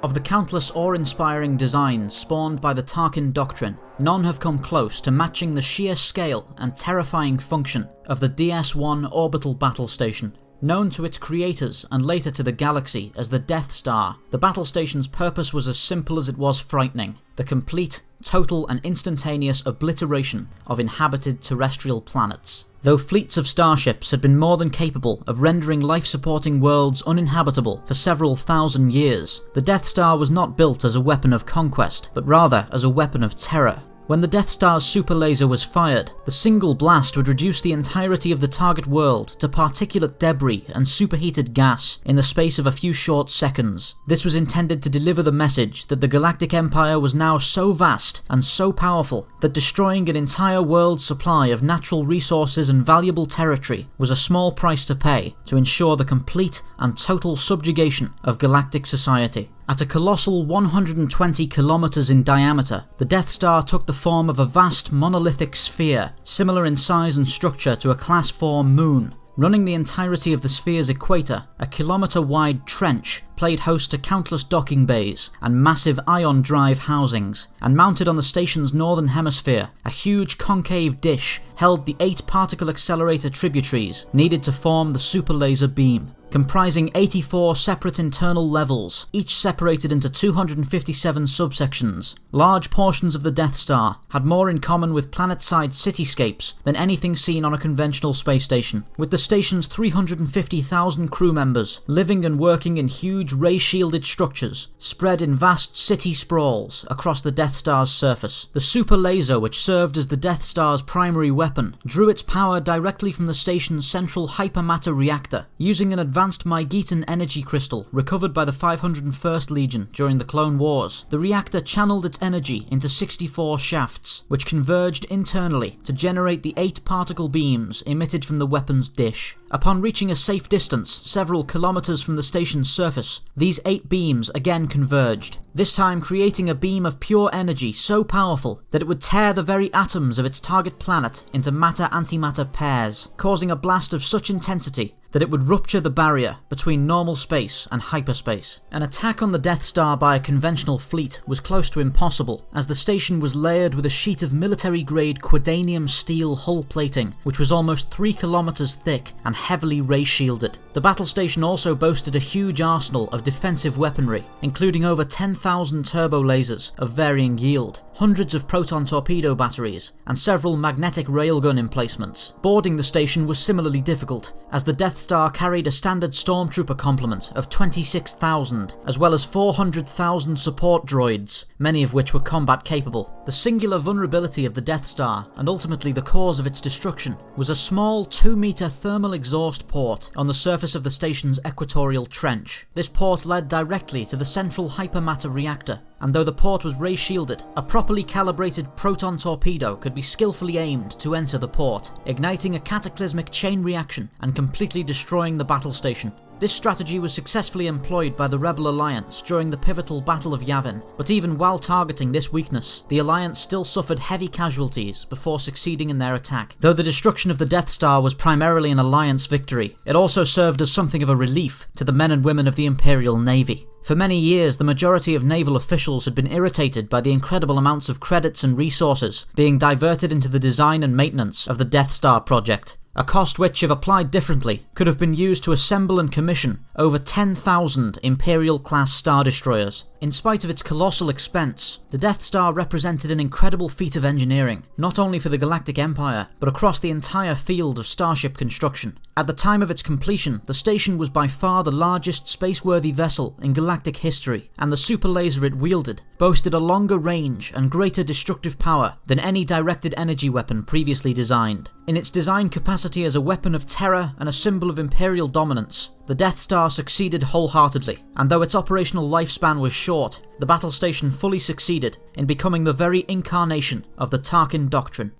Of the countless awe-inspiring designs spawned by the Tarkin Doctrine, none have come close to matching the sheer scale and terrifying function of the DS-1 orbital battle station. Known to its creators and later to the galaxy as the Death Star, the battle station's purpose was as simple as it was frightening: the complete, total and instantaneous obliteration of inhabited terrestrial planets. Though fleets of starships had been more than capable of rendering life-supporting worlds uninhabitable for several thousand years, the Death Star was not built as a weapon of conquest, but rather as a weapon of terror. When the Death Star's super laser was fired, the single blast would reduce the entirety of the target world to particulate debris and superheated gas in the space of a few short seconds. This was intended to deliver the message that the Galactic Empire was now so vast and so powerful that destroying an entire world's supply of natural resources and valuable territory was a small price to pay to ensure the complete and total subjugation of galactic society. At a colossal 120 kilometers in diameter, the Death Star took the form of a vast monolithic sphere, similar in size and structure to a Class 4 moon. Running the entirety of the sphere's equator, a kilometer-wide trench played host to countless docking bays and massive ion drive housings, and mounted on the station's northern hemisphere, a huge concave dish held the 8 particle accelerator tributaries needed to form the super laser beam. Comprising 84 separate internal levels, each separated into 257 subsections, large portions of the Death Star had more in common with planet-side cityscapes than anything seen on a conventional space station, with the station's 350,000 crew members living and working in huge ray-shielded structures spread in vast city sprawls across the Death Star's surface. The super laser, which served as the Death Star's primary weapon, drew its power directly from the station's central hypermatter reactor, using an advanced Mygeetan energy crystal recovered by the 501st Legion during the Clone Wars. The reactor channeled its energy into 64 shafts, which converged internally to generate the 8 particle beams emitted from the weapon's dish. Upon reaching a safe distance several kilometers from the station's surface, these 8 beams again converged, this time creating a beam of pure energy so powerful that it would tear the very atoms of its target planet into matter-antimatter pairs, causing a blast of such intensity that it would rupture the barrier between normal space and hyperspace. An attack on the Death Star by a conventional fleet was close to impossible, as the station was layered with a sheet of military-grade quadanium steel hull plating, which was almost 3 kilometers thick and heavily ray-shielded. The battle station also boasted a huge arsenal of defensive weaponry, including over 10,000 turbo lasers of varying yield, hundreds of proton torpedo batteries, and several magnetic railgun emplacements. Boarding the station was similarly difficult, as the Death Star carried a standard stormtrooper complement of 26,000, as well as 400,000 support droids, many of which were combat capable. The singular vulnerability of the Death Star, and ultimately the cause of its destruction, was a small 2-meter thermal exhaust port on the surface of the station's equatorial trench. This port led directly to the central hypermatter reactor, and though the port was ray-shielded, a properly calibrated proton torpedo could be skillfully aimed to enter the port, igniting a cataclysmic chain reaction and completely destroying the battle station. This strategy was successfully employed by the Rebel Alliance during the pivotal Battle of Yavin, but even while targeting this weakness, the Alliance still suffered heavy casualties before succeeding in their attack. Though the destruction of the Death Star was primarily an Alliance victory, it also served as something of a relief to the men and women of the Imperial Navy. For many years, the majority of naval officials had been irritated by the incredible amounts of credits and resources being diverted into the design and maintenance of the Death Star project, a cost which, if applied differently, could have been used to assemble and commission over 10,000 Imperial-class Star Destroyers. In spite of its colossal expense, the Death Star represented an incredible feat of engineering, not only for the Galactic Empire, but across the entire field of starship construction. At the time of its completion, the station was by far the largest space-worthy vessel in galactic history, and the super laser it wielded boasted a longer range and greater destructive power than any directed energy weapon previously designed. In its design capacity as a weapon of terror and a symbol of Imperial dominance, the Death Star succeeded wholeheartedly, and though its operational lifespan was short, the battle station fully succeeded in becoming the very incarnation of the Tarkin Doctrine.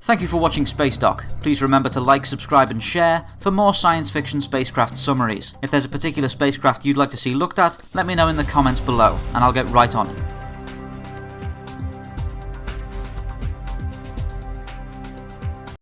Thank you for watching Spacedock. Please remember to like, subscribe and share for more science fiction spacecraft summaries. If there's a particular spacecraft you'd like to see looked at, let me know in the comments below and I'll get right on it.